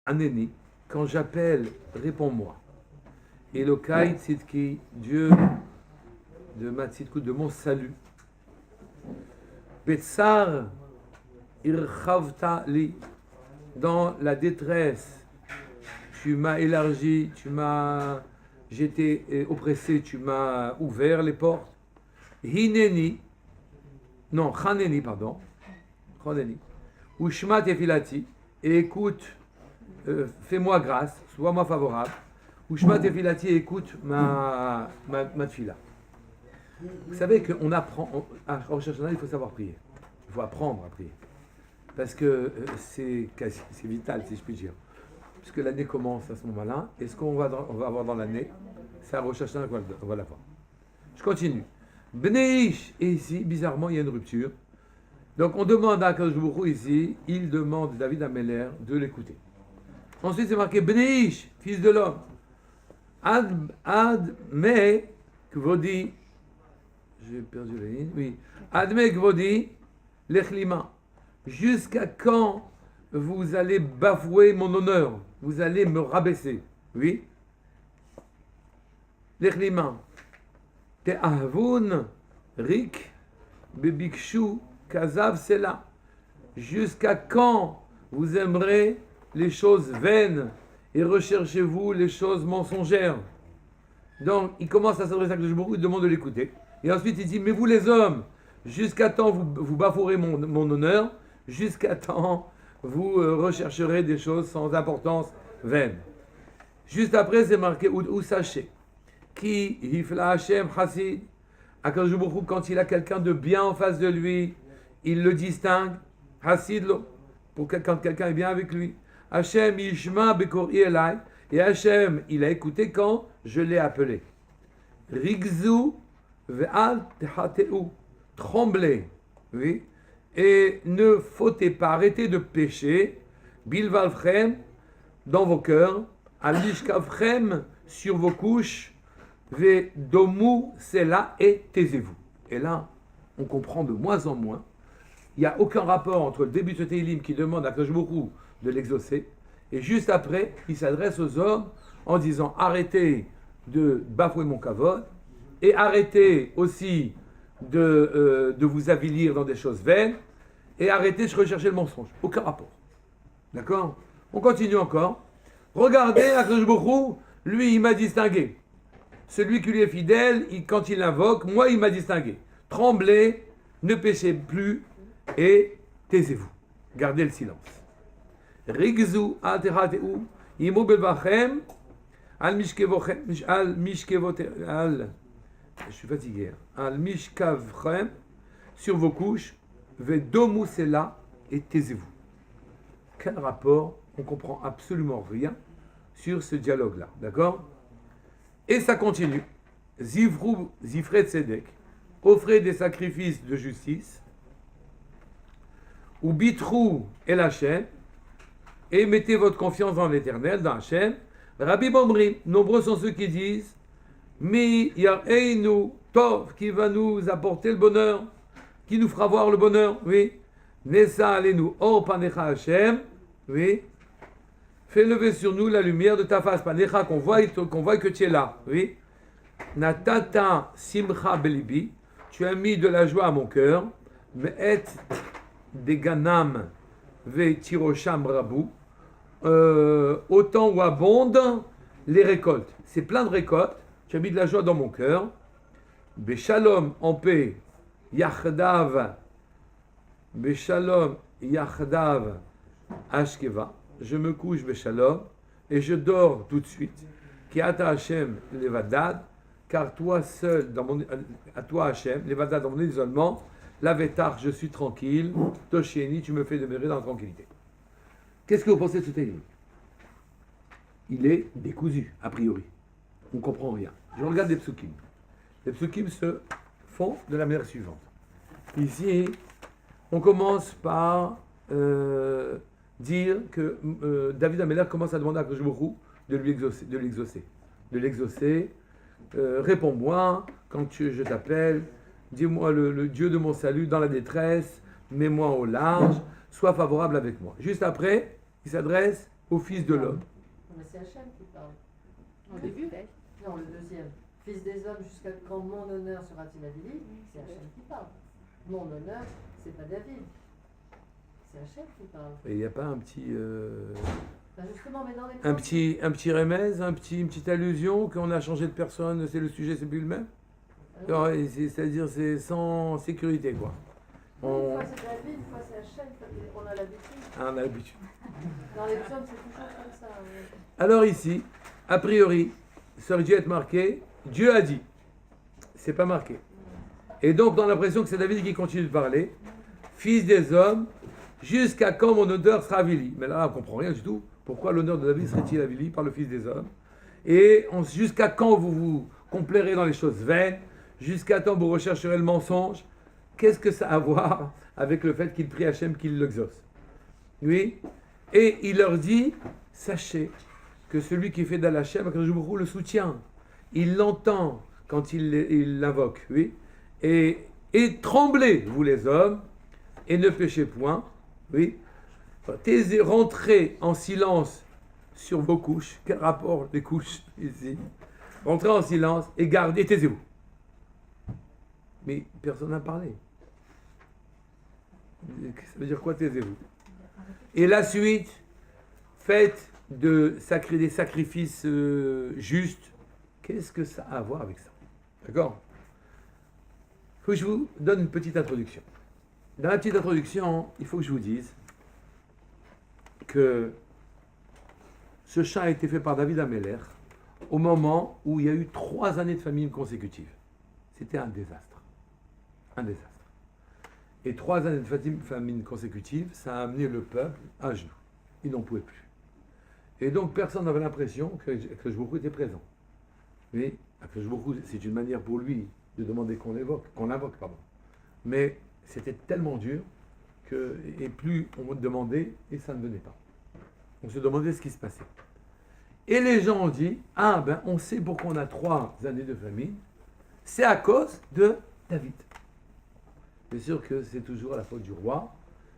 Aneni, quand j'appelle, réponds-moi. Elokai tzidki, Dieu de ma tzidkut, de mon salut. Betsar irchavta li, dans la détresse, tu m'as élargi, j'étais oppressé, tu m'as ouvert les portes. Hineni, non, chaneni, pardon, chaneni, ushma tefilati, et écoute, fais-moi grâce, sois-moi favorable. Ushma tefilati, écoute ma tefila. Vous savez qu'on apprend, à Rosh Hashanah, il faut savoir prier. Il faut apprendre à prier. Parce que c'est vital, si je puis dire. Puisque l'année commence à ce moment-là, et ce qu'on va avoir dans l'année, c'est à Rosh Hashanah qu'on va l'avoir. Je continue. Bneish, et ici, bizarrement, il y a une rupture. Donc on demande à Akadosh Baruch Hu ici, il demande David Améler de l'écouter. Ensuite, c'est marqué Bneish, fils de l'homme. Adme Kvodi, j'ai perdu la ligne, oui. Adme Kvodi, Lechlima. Jusqu'à quand vous allez bafouer mon honneur? Vous allez me rabaisser? Oui. Lechlima. Te'ahvun, Rik, Bebikshu, Kazav, Sela. Jusqu'à quand vous aimerez les choses vaines et recherchez-vous les choses mensongères? Donc, il commence à s'adresser à Akadosh Baruch Hu, il demande de l'écouter. Et ensuite, il dit, mais vous les hommes, jusqu'à temps vous bafouerez mon honneur, jusqu'à temps vous rechercherez des choses sans importance vaines. Juste après, c'est marqué, ou sachez, qui hifla Hashem chassid, Akadosh Baruch Hu, quand il a quelqu'un de bien en face de lui, il le distingue, chassid lo, quand quelqu'un est bien avec lui. Hashem yishma bekori elai, et Hashem, il a écouté quand je l'ai appelé. Rigzu ve'al tehateu, tremblez, oui, et ne fautez pas, arrêtez de pécher, bilvalchem, dans vos cœurs, alishkavchem, sur vos couches, ve'domu, c'est là, et taisez-vous. Et là, on comprend de moins en moins. Il n'y a aucun rapport entre le début de ce Teilim qui demande à Akadosh Baruch Hu de l'exaucer, et juste après, il s'adresse aux hommes en disant arrêtez de bafouer mon kavod, et arrêtez aussi de vous avilir dans des choses vaines, et arrêtez de rechercher le mensonge. Aucun rapport. D'accord? On continue encore. Regardez, Akadosh Baruch Hu, lui, il m'a distingué. Celui qui lui est fidèle, quand il l'invoque, moi, il m'a distingué. Tremblez, ne péchez plus, et taisez-vous. Gardez le silence. Rigzu alterateu, imo belvachem, al mishkevochem, je suis fatigué. Al mishkavchem, sur vos couches, vedomu sela, et taisez-vous. Quel rapport? On comprend absolument rien sur ce dialogue-là, d'accord? Et ça continue. Zifre tzedek, offrez des sacrifices de justice, ou bitrou el Hashem, et mettez votre confiance dans l'Éternel, dans Hashem. Rabbi Bomrim, nombreux sont ceux qui disent Mi yareinu tov, qui va nous apporter le bonheur, qui nous fera voir le bonheur, oui. Nessa alenu or panecha Hashem, oui. Fais lever sur nous la lumière de ta face, panecha, qu'on voit que tu es là, oui. Natata simcha belibi, tu as mis de la joie à mon cœur, me'et deganam ve tirosham rabou, autant où abondent les récoltes. C'est plein de récoltes. Tu as mis de la joie dans mon cœur. Beshalom, en paix. Yachdav. Beshalom, Yachdav. Ashkeva. Je me couche, Beshalom. Et je dors tout de suite. Ki ata Hashem levadad. Car toi seul, à toi Hashem, levadad, dans mon isolement, lavetar, je suis tranquille. Toshieni, tu me fais demeurer dans la tranquillité. Qu'est-ce que vous pensez de ce Teilim? Il est décousu, a priori. On ne comprend rien. Je regarde les psukim. Les psukim se font de la manière suivante. Ici, on commence par dire que David Améler commence à demander à Akadosh Baruch Hu de l'exaucer. Réponds-moi quand je t'appelle. Dis-moi le Dieu de mon salut dans la détresse. Mets-moi au large. Sois favorable avec moi. Juste après, il s'adresse au Fils de l'homme. Non, mais c'est Hachem qui parle. Au début. Non, le deuxième. Fils des hommes, jusqu'à quand mon honneur sera-t-il avili? C'est Hachem qui parle. Mon honneur, c'est pas David. C'est Hachem qui parle. Et il n'y a pas un petit, Ben justement, mais dans les un petit remèze, une petite allusion qu'on a changé de personne, c'est le sujet, c'est plus le même. Alors, c'est-à-dire c'est sans sécurité quoi. Une fois c'est David, une fois c'est Hachem, on a l'habitude. Ah, on a l'habitude. Dans les psaumes, c'est toujours comme ça. Alors ici, a priori, ça aurait dû être marqué, Dieu a dit. C'est pas marqué. Et donc, dans l'impression que c'est David qui continue de parler, Fils des hommes, jusqu'à quand mon honneur sera avili? Mais là, on ne comprend rien du tout. Pourquoi l'honneur de David serait-il avili par le Fils des hommes? Et jusqu'à quand vous vous complairez dans les choses vaines? Jusqu'à quand vous rechercherez le mensonge? Qu'est-ce que ça a à voir avec le fait qu'il prie Hachem qu'il l'exauce? Oui. Et il leur dit, sachez que celui qui fait d'Al Hachem, je vous le soutient. Il l'entend quand il l'invoque, oui. Et tremblez, vous les hommes, et ne péchez point, oui. Rentrez en silence sur vos couches. Quel rapport les couches ici? Rentrez en silence et gardez, taisez-vous. Mais personne n'a parlé. Ça veut dire quoi, taisez-vous? Et la suite, faites des sacrifices justes. Qu'est-ce que ça a à voir avec ça? D'accord? Il faut que je vous donne une petite introduction. Dans la petite introduction, il faut que je vous dise que ce chant a été fait par David Ameller au moment où il y a eu 3 années de famine consécutives. C'était un désastre. Un désastre. Et 3 années de famine consécutive, ça a amené le peuple à genoux. Ils n'en pouvaient plus. Et donc personne n'avait l'impression que Akadosh était présent. Mais Akadosh, c'est une manière pour lui de demander qu'on l'invoque. Mais c'était tellement dur que, et plus on demandait, et ça ne venait pas. On se demandait ce qui se passait. Et les gens ont dit, ah ben on sait pourquoi on a 3 années de famine, c'est à cause de David. Bien sûr que c'est toujours la faute du roi,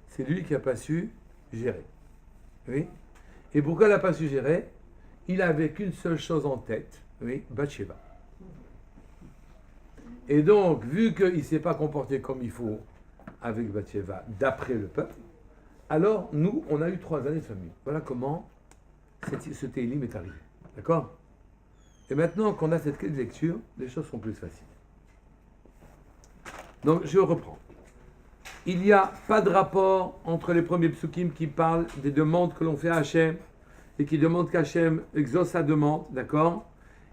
c'est lui qui n'a pas su gérer. Oui. Et pourquoi il n'a pas su gérer? Il n'avait qu'une seule chose en tête, oui, Bathsheba. Et donc, vu qu'il ne s'est pas comporté comme il faut avec Bathsheba, d'après le peuple, alors nous, on a eu 3 années de famille. Voilà comment ce Télim est arrivé. D'accord? Et maintenant qu'on a cette clé de lecture, les choses sont plus faciles. Donc, je reprends. Il n'y a pas de rapport entre les premiers psukim qui parlent des demandes que l'on fait à Hachem et qui demandent qu'Hachem exauce sa demande, d'accord?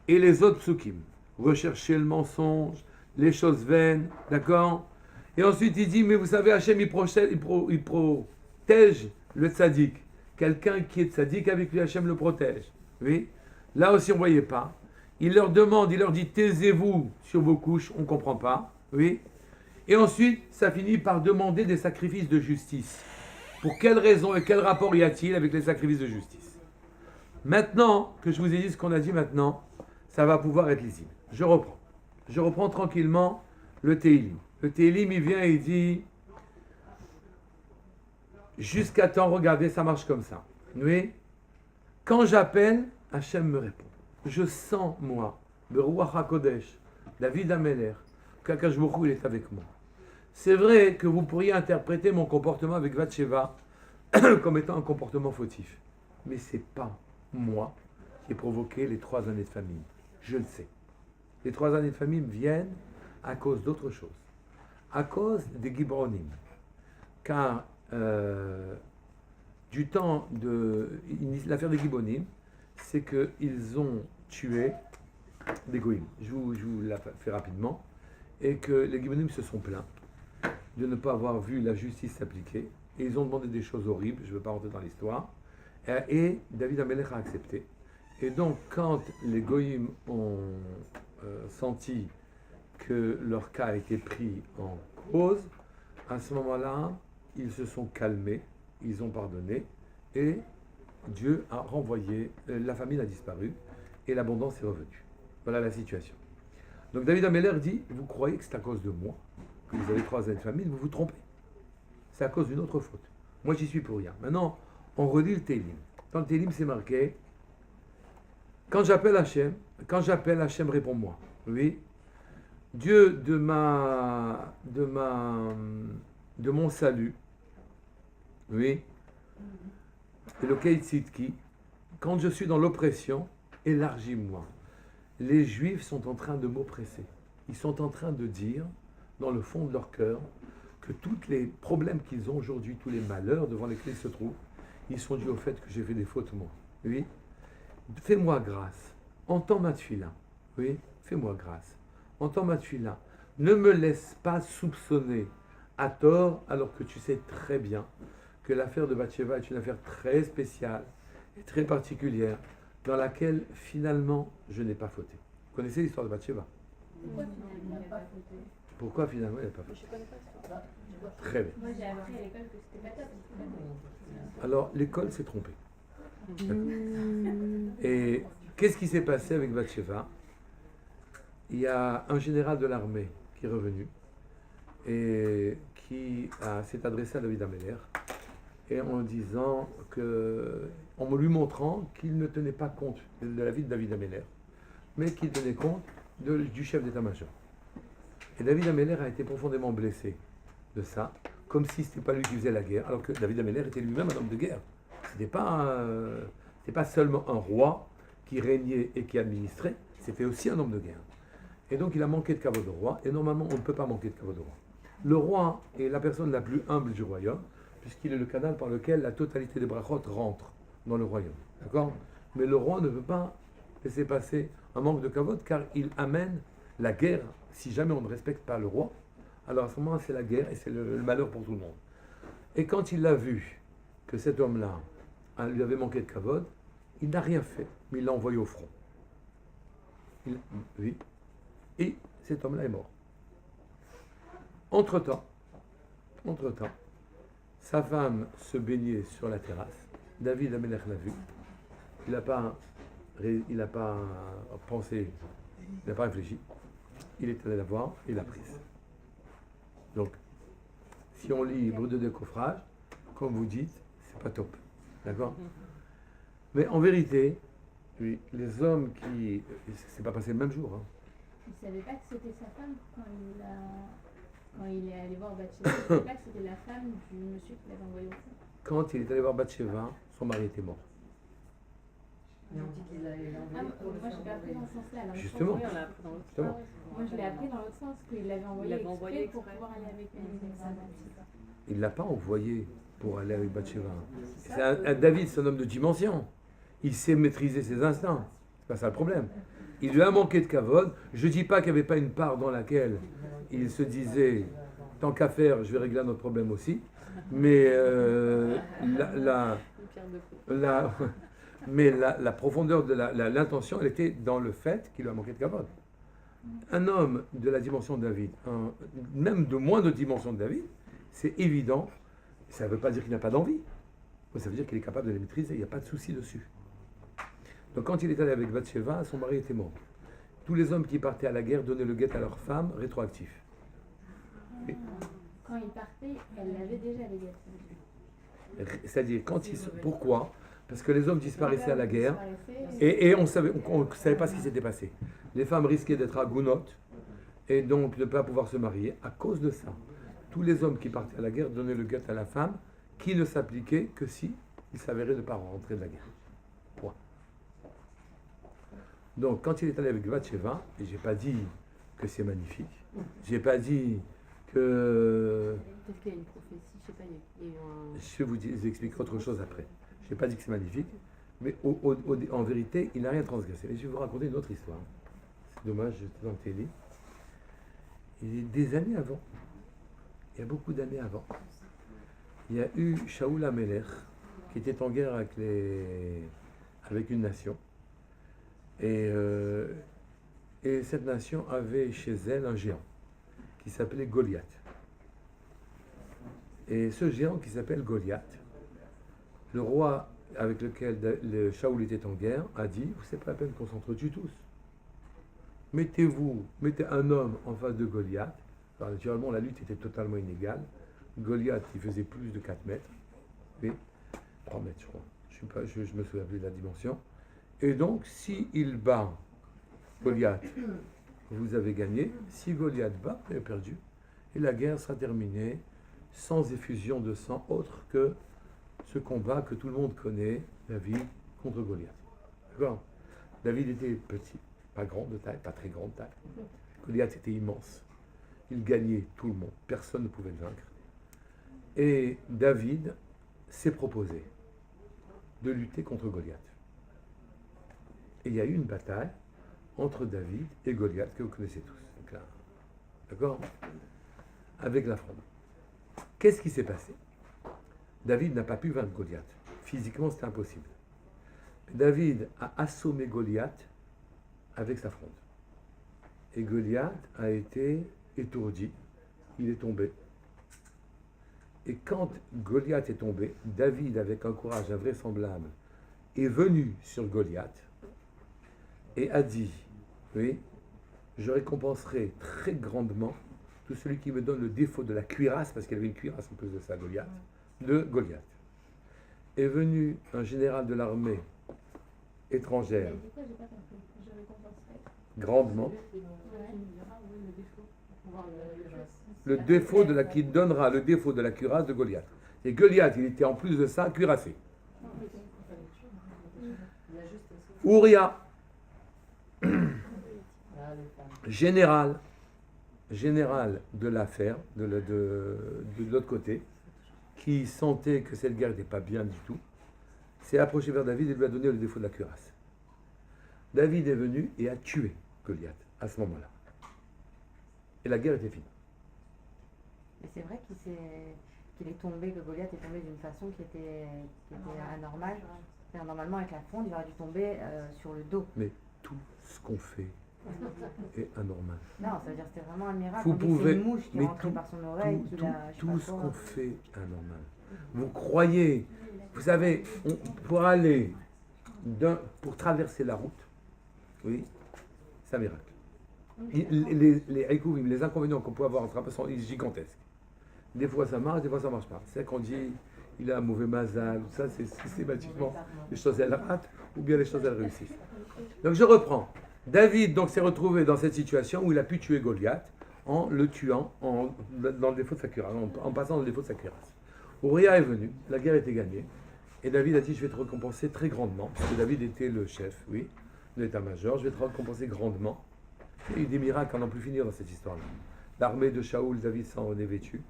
Et les autres psukim. Rechercher le mensonge, les choses vaines, d'accord? Et ensuite il dit, mais vous savez, Hachem il protège le tzaddik. Quelqu'un qui est tzaddik, avec lui Hachem le protège. Oui? Là aussi on ne voyait pas. Il leur demande, il leur dit, taisez-vous sur vos couches, on ne comprend pas. Oui? Et ensuite, ça finit par demander des sacrifices de justice. Pour quelle raison et quel rapport y a-t-il avec les sacrifices de justice? Maintenant que je vous ai dit ce qu'on a dit maintenant, ça va pouvoir être lisible. Je reprends. Je reprends tranquillement le Télim. Le Télim, il vient et il dit, jusqu'à temps, regardez, ça marche comme ça. Oui? Quand j'appelle, Hachem me répond. Je sens, moi, Beruach HaKodesh, David Ameller, qu'Akadosh Baruch Hu, il est avec moi. C'est vrai que vous pourriez interpréter mon comportement avec Bathsheba comme étant un comportement fautif. Mais ce n'est pas moi qui ai provoqué les 3 années de famine. Je le sais. Les 3 années de famine viennent à cause d'autre chose. À cause des Gibronim. Car du temps de l'affaire des Gibronim, c'est qu'ils ont tué des Goïms. Je vous la fais rapidement. Et que les Gibronim se sont plaints de ne pas avoir vu la justice s'appliquer. Et ils ont demandé des choses horribles, je ne veux pas rentrer dans l'histoire. Et David Amelech a accepté. Et donc, quand les Goïms ont senti que leur cas a été pris en cause, à ce moment-là, ils se sont calmés, ils ont pardonné, et Dieu a renvoyé, la famine a disparu, et l'abondance est revenue. Voilà la situation. Donc David Ameller dit, vous croyez que c'est à cause de moi que vous avez 3 années de famine, vous vous trompez. C'est à cause d'une autre faute. Moi, j'y suis pour rien. Maintenant, on relit le Télim. Dans le Télim, c'est marqué, quand j'appelle Hachem répond-moi. Oui. Dieu de mon salut, oui, Elokei Tzidki, quand je suis dans l'oppression, élargis-moi. Les Juifs sont en train de m'oppresser. Ils sont en train de dire, dans le fond de leur cœur, que tous les problèmes qu'ils ont aujourd'hui, tous les malheurs devant lesquels ils se trouvent, ils sont dus au fait que j'ai fait des fautes moi. Oui. Fais-moi grâce. Entends ma tefila. Oui. Fais-moi grâce. Entends ma tefila. Ne me laisse pas soupçonner à tort, alors que tu sais très bien que l'affaire de Bathsheba est une affaire très spéciale et très particulière, dans laquelle finalement je n'ai pas fauté. Vous connaissez l'histoire de Bathsheba? Pourquoi finalement il n'a pas fauté? Je connais pas ça. Très bien. Moi j'ai appris à l'école que c'était pas top. Alors l'école s'est trompée. Et qu'est-ce qui s'est passé avec Bathsheba? Il y a un général de l'armée qui est revenu et qui s'est adressé à David Améler et en disant que, en lui montrant qu'il ne tenait pas compte de la vie de David Améler, mais qu'il tenait compte du chef d'état-major. Et David Améler a été profondément blessé de ça, comme si ce n'était pas lui qui faisait la guerre, alors que David Améler était lui-même un homme de guerre. C'était pas seulement un roi qui régnait et qui administrait, c'était aussi un homme de guerre. Et donc il a manqué de kavod au roi, et normalement on ne peut pas manquer de kavod au roi. Le roi est la personne la plus humble du royaume, puisqu'il est le canal par lequel la totalité des brachot rentre dans le royaume. D'accord? Mais le roi ne peut pas laisser passer un manque de kavod, car il amène la guerre. Si jamais on ne respecte pas le roi, alors à ce moment c'est la guerre et c'est le malheur pour tout le monde. Et quand il a vu que cet homme-là lui avait manqué de kavod, il n'a rien fait, mais il l'a envoyé au front. Oui. Et cet homme-là est mort. Entre-temps, sa femme se baignait sur la terrasse. David Améler l'a vu. Il n'a pas pensé, il n'a pas réfléchi. Il est allé la voir et l'a prise. Donc, si on lit Brut de décoffrage, comme vous dites, c'est pas top. D'accord? Mais en vérité, oui, les hommes qui... C'est pas passé le même jour. Hein. Il ne savait pas que c'était sa femme quand il est allé voir Bathsheba. Il ne savait pas que c'était la femme du monsieur qui l'avait envoyé au fond. Quand il est allé voir Bathsheba, son mari était mort. Mais on dit qu'il a envoyé pour le moi je l'ai faire appris dans envoyer. ce sens-là. Justement. Oui, on l'a appris dans l'autre Justement. sens. Moi je l'ai appris dans l'autre sens, qu'il l'avait envoyé, l'avait envoyé exprès pour exprès. pouvoir aller avec elle. Il ne l'a pas envoyé pour aller avec Bathsheba. David, c'est un homme de dimension. Il sait maîtriser ses instincts. C'est pas ça le problème. Il lui a manqué de kavod. Je ne dis pas qu'il n'y avait pas une part dans laquelle il se disait, tant qu'à faire, je vais régler notre problème aussi. Mais la profondeur de l'intention, elle était dans le fait qu'il lui a manqué de kavod. Un homme de la dimension de David, même de moins de dimension de David, c'est évident. Ça ne veut pas dire qu'il n'a pas d'envie. Ça veut dire qu'il est capable de les maîtriser. Il n'y a pas de souci dessus. Donc quand il est allé avec Bathsheba, son mari était mort. Tous les hommes qui partaient à la guerre donnaient le guet à leur femme, rétroactif. Et, Quand il partait, elle l'avait déjà les gars. c'est-à-dire, pourquoi? Parce que les hommes disparaissaient à la guerre et on ne savait pas ce qui s'était passé. Les femmes risquaient d'être agounotes et donc de ne pas pouvoir se marier à cause de ça. Tous les hommes qui partaient à la guerre donnaient le guet à la femme qui ne s'appliquait que si il s'avérait ne pas rentrer de la guerre. Point. Donc, quand il est allé avec Bathsheba, et j'ai pas dit que c'est magnifique, j'ai pas dit que... Peut-être qu'il y a une prophétie, je sais pas, il y a eu un... Je vais vous expliquer autre chose après. Je n'ai pas dit que c'est magnifique, mais en vérité, il n'a rien transgressé. Et je vais vous raconter une autre histoire. C'est dommage, j'étais dans le télé. Il y a des années avant, il y a beaucoup d'années avant, il y a eu Shaoul Améler, qui était en guerre avec une nation. Et cette nation avait chez elle un géant qui s'appelait Goliath. Et ce géant qui s'appelle Goliath, le roi avec lequel le Shaoul était en guerre a dit, c'est pas la peine qu'on s'entretue tous. Mettez un homme en face de Goliath. Alors naturellement la lutte était totalement inégale. Goliath il faisait plus de 4 mètres. Oui, 3 mètres je crois. je me souviens plus de la dimension. Et donc, s'il bat Goliath, vous avez gagné. Si Goliath bat, vous avez perdu. Et la guerre sera terminée sans effusion de sang autre que ce combat que tout le monde connaît, David contre Goliath. D'accord? David était petit, pas grand de taille, pas très grande taille. Goliath était immense. Il gagnait tout le monde. Personne ne pouvait le vaincre. Et David s'est proposé de lutter contre Goliath. Et il y a eu une bataille entre David et Goliath que vous connaissez tous. Donc là, d'accord? Avec l'affrontement. Qu'est-ce qui s'est passé? David n'a pas pu vaincre Goliath. Physiquement, c'était impossible. David a assommé Goliath avec sa fronde. Et Goliath a été étourdi. Il est tombé. Et quand Goliath est tombé, David, avec un courage invraisemblable, est venu sur Goliath et a dit, oui, je récompenserai très grandement tout celui qui me donne le défaut de la cuirasse, parce qu'il y avait une cuirasse en plus de ça, Goliath, de Goliath. Est venu un général de l'armée étrangère, Pourquoi j'ai pas compris? Je récompenserai. grandement, Ouais. le défaut de la, qui donnera le défaut de la cuirasse de Goliath. Et Goliath, il était en plus de ça cuirassé. Il y a juste Ouria, Ah, les femmes. général de l'affaire, de l'autre côté, qui sentait que cette guerre n'était pas bien du tout, s'est approché vers David et lui a donné le défaut de la cuirasse. David est venu et a tué Goliath à ce moment-là. Et la guerre était finie. Mais c'est vrai qu'il est tombé, que Goliath est tombé d'une façon qui était anormale. C'est-à-dire, normalement, avec la fronde, il aurait dû tomber sur le dos. Mais tout ce qu'on fait est anormal. Non, ça veut dire que c'était vraiment un miracle. Vous On dit que c'est pouvez- une mouche qui est mais rentrée tout- par son oreille, qui l'a, je sais Tout pas ce quoi. qu'on fait est anormal. Vous croyez, vous savez, pour aller pour traverser la route, oui, c'est un miracle. Les inconvénients qu'on peut avoir en traversant sont gigantesques. Des fois ça marche, des fois ça marche pas. C'est qu'on dit il a un mauvais mazal, tout ça, c'est systématiquement les choses elles ratent ou bien les choses elles réussissent. Donc je reprends. David donc s'est retrouvé dans cette situation où il a pu tuer Goliath en le tuant dans le défaut de sa cuirasse, en passant dans le défaut de sa cuirasse. Ouria est venu, la guerre était gagnée, et David a dit je vais te récompenser très grandement, parce que David était le chef, oui, de l'état-major, je vais te récompenser grandement. Il y a eu des miracles à n'en plus finir dans cette histoire-là. L'armée de Shaoul, David s'en est vêtu,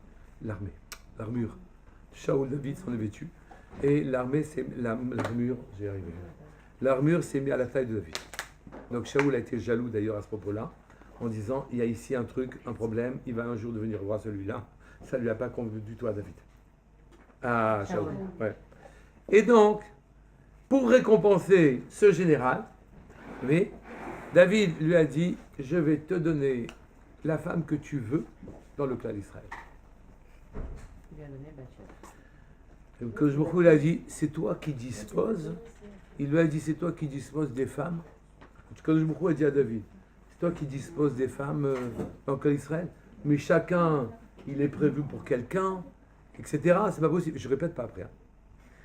l'armure de Shaoul, David s'en est vêtu, et l'armure s'est mise à la taille de David. Donc Shaoul a été jaloux d'ailleurs à ce propos-là, en disant il y a ici un truc, un problème, il va un jour devenir roi celui-là. Ça ne lui a pas convenu du tout à David. Ah, Shaoul. Ouais. Et donc, pour récompenser ce général, oui, David lui a dit je vais te donner la femme que tu veux dans le clan d'Israël. Il lui a donné Bathsheba. Donc Kojbourou il a dit c'est toi qui disposes. Il lui a dit c'est toi qui disposes des femmes. Kojbourou a dit à David c'est toi qui disposes des femmes dans le clan d'Israël. Mais chacun il est prévu pour quelqu'un, etc. C'est pas possible. Je répète pas après. Hein.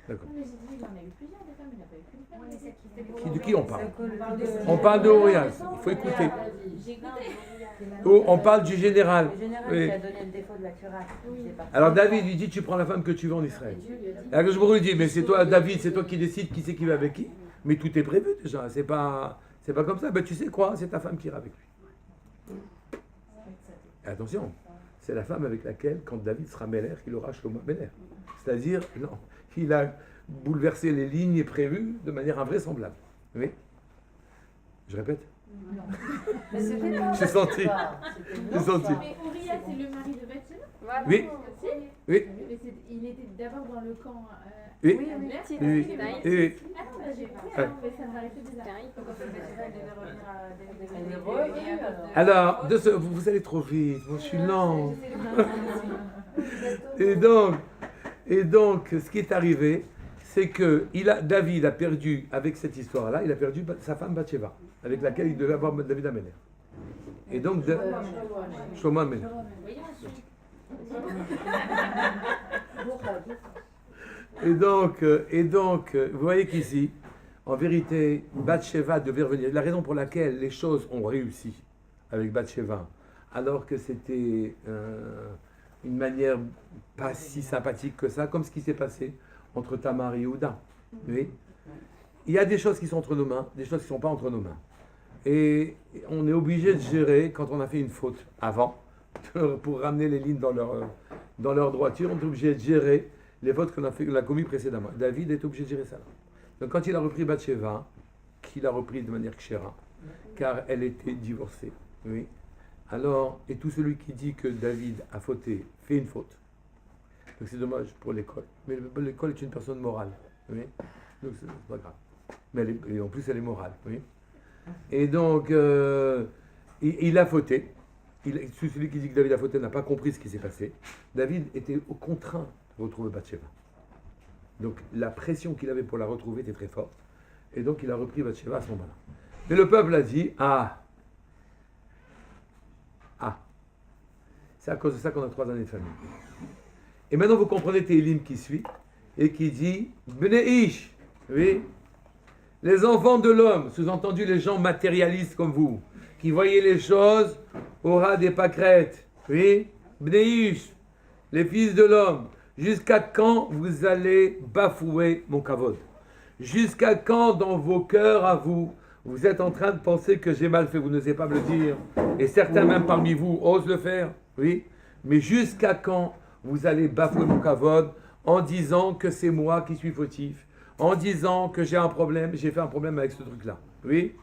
D'accord. Mais j'ai dit, il en a eu plusieurs des femmes, il n'a pas eu qu'une femme. De qui on parle? On parle de Urias. Il faut écouter. J'ai écouté. Oh, on parle du général. Le général Oui. qui a donné le défaut de la cuirasse. C'est parti. Alors David lui dit tu prends la femme que tu veux en Israël. Alors je lui dis mais c'est toi David, c'est toi qui décides qui c'est qui va avec qui. Mais tout est prévu déjà, c'est pas comme ça. Ben tu sais quoi, c'est ta femme qui ira avec lui. Et attention, c'est la femme avec laquelle quand David sera Méler, qu'il aura Shlomo Méler. C'est-à-dire non, il a bouleversé les lignes prévues de manière invraisemblable. Oui. Je répète. Mais c'était pas J'ai senti. J'ai senti. Mais Uriah, c'est le mari de Bathsheba? Oui. Si. Oui. Mais il était d'abord dans le camp. Oui. Adler. Oui. Ah non, bah, j'ai compris, Ouais. mais ça me paraissait bizarre. Elle est revenue, Alors, vous allez trop vite, moi je suis lent. Et donc, ce qui est arrivé, c'est que David a perdu, avec cette histoire-là, il a perdu sa femme Bathsheba, avec laquelle il devait avoir David Améler. Et donc, Shlomo Améler. Vous voyez qu'ici, en vérité, Bathsheba devait revenir. La raison pour laquelle les choses ont réussi avec Bathsheba, alors que c'était une manière pas si sympathique que ça, comme ce qui s'est passé entre Tamar et Yehuda. Oui. Il y a des choses qui sont entre nos mains, des choses qui ne sont pas entre nos mains. Et on est obligé de gérer quand on a fait une faute avant, pour ramener les lignes dans leur droiture, on est obligé de gérer les fautes qu'on a commises précédemment. David est obligé de gérer ça. Donc quand il a repris Bathsheba, qu'il a repris de manière kshera, car elle était divorcée, oui. Alors, et tout celui qui dit que David a fauté, fait une faute. Donc c'est dommage pour l'école. Mais l'école est une personne morale, oui. Donc c'est pas grave. Mais et en plus elle est morale, oui. Et donc, il a fauté. Celui qui dit que David a fauté n'a pas compris ce qui s'est passé. David était contraint de retrouver Bathsheba. Donc la pression qu'il avait pour la retrouver était très forte. Et donc il a repris Bathsheba à ce moment-là. Mais le peuple a dit, c'est à cause de ça qu'on a 3 années de famille. Et maintenant vous comprenez Télim qui suit et qui dit, Bnei Ish, oui, les enfants de l'homme, sous-entendu les gens matérialistes comme vous, qui voyaient les choses au ras des pâquerettes, oui, Bnei Ish, les fils de l'homme, jusqu'à quand vous allez bafouer mon kavod? Jusqu'à quand dans vos cœurs à vous, vous êtes en train de penser que j'ai mal fait, vous n'osez pas me le dire, et certains même parmi vous osent le faire, oui, mais jusqu'à quand vous allez bafouer mon kavod en disant que c'est moi qui suis fautif, en disant que j'ai fait un problème avec ce truc-là, oui.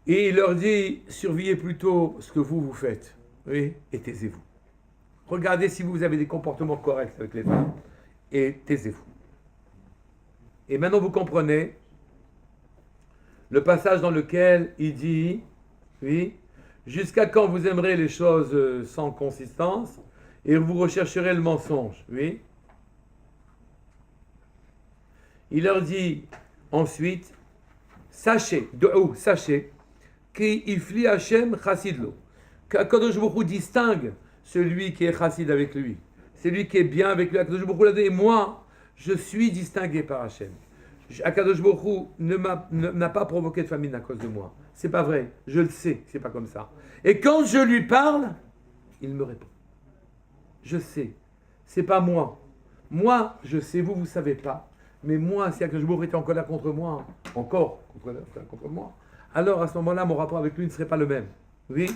Et il leur dit, surveillez plutôt ce que vous faites, oui, et taisez-vous. Regardez si vous avez des comportements corrects avec les femmes, et taisez-vous. Et maintenant vous comprenez le passage dans lequel il dit, oui, jusqu'à quand vous aimerez les choses sans consistance, et vous rechercherez le mensonge, oui. Il leur dit ensuite, sachez, qu'Ifli Hashem chassidlo, qu'Akadosh Baruch Hu distingue celui qui est chassid avec lui, celui qui est bien avec lui. Akadosh Baruch Hu l'a dit, et moi, je suis distingué par Hashem. Akadosh Baruch Hu n'a pas provoqué de famine à cause de moi. C'est pas vrai, je le sais, c'est pas comme ça. Et quand je lui parle, il me répond. Je sais, c'est pas moi. Moi, je sais, vous savez pas. Mais moi, si Akadosh Baruch Hu était en colère contre moi, contre moi, alors à ce moment-là, mon rapport avec lui ne serait pas le même. Oui.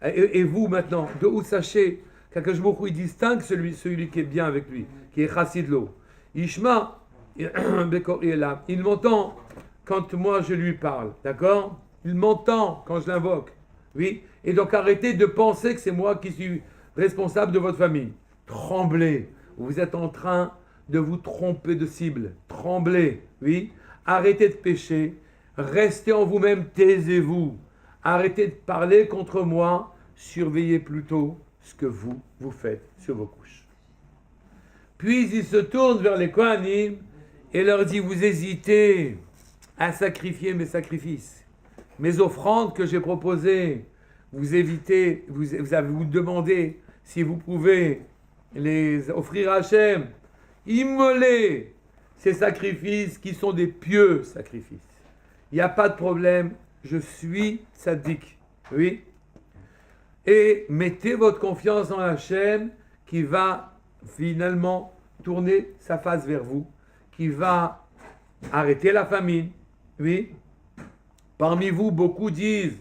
Et vous maintenant, de où sachez qu'Akadosh Baruch Hu distingue celui qui est bien avec lui, qui est chassid lo. Ishma, il m'entend quand moi je lui parle, d'accord? Il m'entend quand je l'invoque, oui. Et donc arrêtez de penser que c'est moi qui suis responsable de votre famille. Tremblez, vous êtes en train de vous tromper de cible. Tremblez, oui. Arrêtez de pécher, restez en vous-même, taisez-vous. Arrêtez de parler contre moi, surveillez plutôt ce que vous faites sur vos couches. Puis il se tourne vers les Kohanim et leur dit, vous hésitez à sacrifier mes sacrifices, mes offrandes que j'ai proposées, vous demandez si vous pouvez les offrir à Hachem, immoler ces sacrifices qui sont des pieux sacrifices. Il n'y a pas de problème, je suis tzaddik, oui. Et mettez votre confiance en Hachem qui va finalement tourner sa face vers vous, qui va arrêter la famine, oui. Parmi vous, beaucoup disent,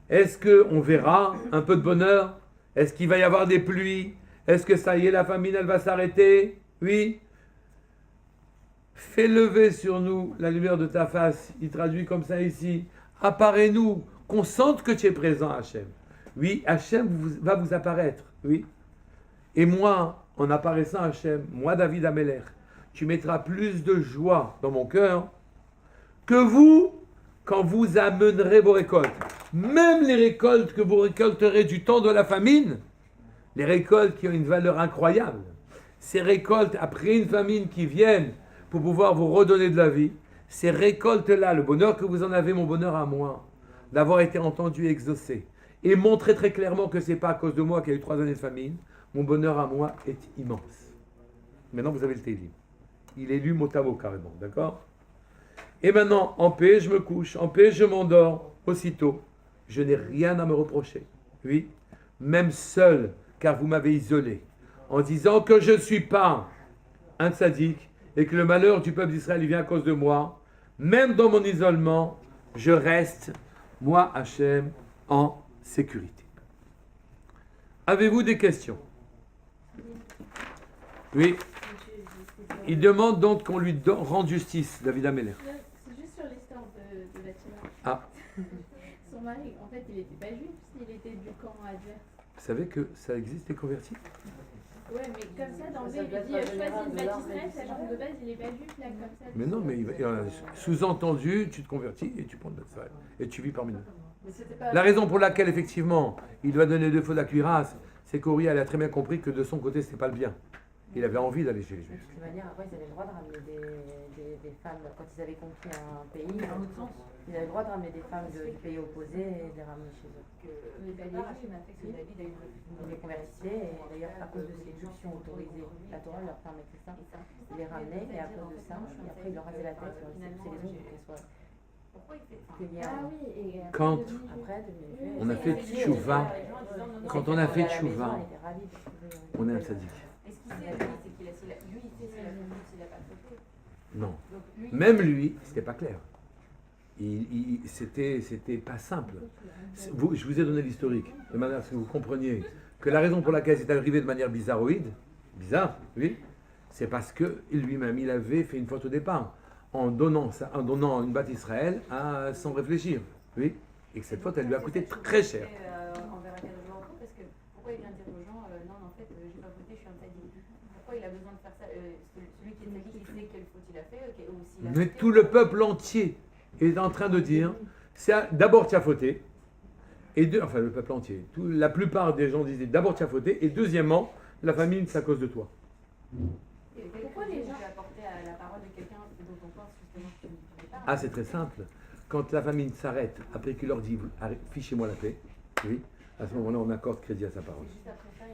est-ce qu'on verra un peu de bonheur? Est-ce qu'il va y avoir des pluies? Est-ce que ça y est, la famine, elle va s'arrêter? Oui. Fais lever sur nous la lumière de ta face. Il traduit comme ça ici. Apparais-nous, qu'on sente que tu es présent, Hachem. Oui, Hachem va vous apparaître. Oui. Et moi, en apparaissant Hachem, moi, David Ameler, tu mettras plus de joie dans mon cœur que vous, quand vous amènerez vos récoltes. Même les récoltes que vous récolterez du temps de la famine, les récoltes qui ont une valeur incroyable, ces récoltes après une famine qui viennent pour pouvoir vous redonner de la vie, ces récoltes-là, le bonheur que vous en avez, mon bonheur à moi, d'avoir été entendu et exaucé, et montrer très clairement que ce n'est pas à cause de moi qu'il y a eu 3 années de famine, mon bonheur à moi est immense. Maintenant, vous avez le Teilim. Il est lu mot à mot carrément, d'accord? Et maintenant, en paix, je me couche, en paix, je m'endors. Aussitôt, je n'ai rien à me reprocher. Oui, même seul, car vous m'avez isolé, en disant que je ne suis pas un tzaddik et que le malheur du peuple d'Israël il vient à cause de moi. Même dans mon isolement, je reste, moi, Hachem, en sécurité. Avez-vous des questions? Oui. Il demande donc qu'on lui rende justice, David Ameller. C'est juste sur l'histoire de Bathsheba. Ah. Son mari, en fait, il n'était pas juif, il était du camp adverse. Vous savez que ça existe, les convertis? Ouais, mais comme ça, dans le Ça il doit lui dit être choisis général une de l'art, bâtisse mais sachant que de base, il n'est pas juif, là, comme ça. Mais non, mais sous-entendu, tu te convertis et tu prends de Israël. Et tu vis parmi nous. Mais c'était pas... La raison pour laquelle, effectivement, il doit donner 2 fois la cuirasse, c'est qu'Uri, elle a très bien compris que de son côté, c'était pas le bien. Il avait envie d'aller chez les De Juifs. toute manière, après, ils avaient le droit de ramener des femmes, quand ils avaient conquis un pays, ils avaient le droit de ramener des femmes du pays opposé et de les ramener chez eux. Mais pas les juifs. Ils les convertissaient, et d'ailleurs, à cause de ces juifs autorisées, la Torah leur permettait ça. Ils les ramenaient, et à cause de ça, et après, ils leur rasaient la tête, ils leur poussaient les ongles pour qu'elles soient. Ah oui, et Quand Après, devenues on a fait tchouva, quand on a fait tchouva, on est un tzaddik. Est-ce qu'il sait, lui, c'est qu'il a, lui, il sait s'il a pas fauté. Non. Donc lui, Même lui, c'était pas clair. C'était pas simple. Je vous ai donné l'historique, de manière à ce que vous compreniez que la raison pour laquelle c'est arrivé de manière bizarroïde, bizarre, oui, c'est parce que lui-même, il avait fait une faute au départ, en donnant une batte Israël sans réfléchir, oui, et que cette faute, elle lui a coûté très cher. envers quel genre parce que pourquoi il vient dire aux gens non, en fait, j'ai pas voté, je suis un tzaddik. Pourquoi il a besoin de faire ça celui qui est tzaddik, il sait quelle faute il a fait, ou s'il a Mais fauté, tout le peuple entier est en train de dire, d'abord tu as fauté, enfin le peuple entier, la plupart des gens disaient d'abord tu as fauté, et deuxièmement, la famine c'est à cause de toi. Et pourquoi les gens apporter à la parole de quelqu'un dont on pense justement que tu n'es pas. Ah, c'est très simple. Quand la famine s'arrête, après qu'il leur dit fichez-moi la paix, oui, à ce moment-là on accorde crédit à sa parole. Juste après ça,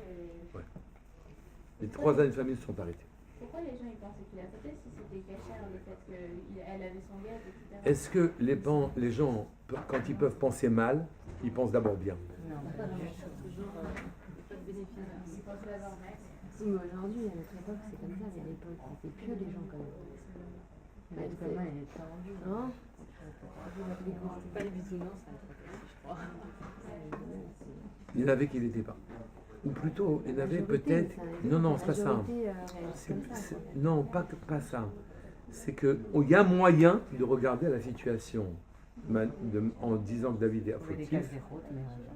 Les 3 années de famine sont arrêtées. pourquoi les gens ils pensaient qu'il a fauté si c'était cachère, le fait qu'elle avait son gaz, etc. Est-ce que les gens, quand ils peuvent penser mal, ils pensent d'abord bien? Non, Ils pensent l'avoir mal. si, mais aujourd'hui, à notre époque, c'est comme ça, mais à l'époque, c'était pieux les gens quand même. L'être humain, il est tendu. Hein? pas les bisounours, je crois. Il y en avait qui n'étaient pas. Ou plutôt, il y en avait peut-être... Non, c'est pas ça. Non, pas ça. C'est qu'il y a moyen de regarder la situation en disant que David est afflictif.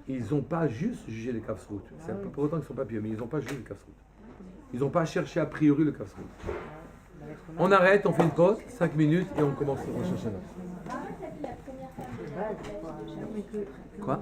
Ils n'ont pas juste jugé les Kafsrout. C'est pas pour autant qu'ils ne sont pas pieux, mais ils n'ont pas jugé les Kafsrout. Ils n'ont pas cherché a priori le Kafsrout. On arrête, on fait une pause, 5 minutes, et on commence le prochain chaîne. Ah, t'as vu la première femme de Jacob, la fille de Shaul. Quoi?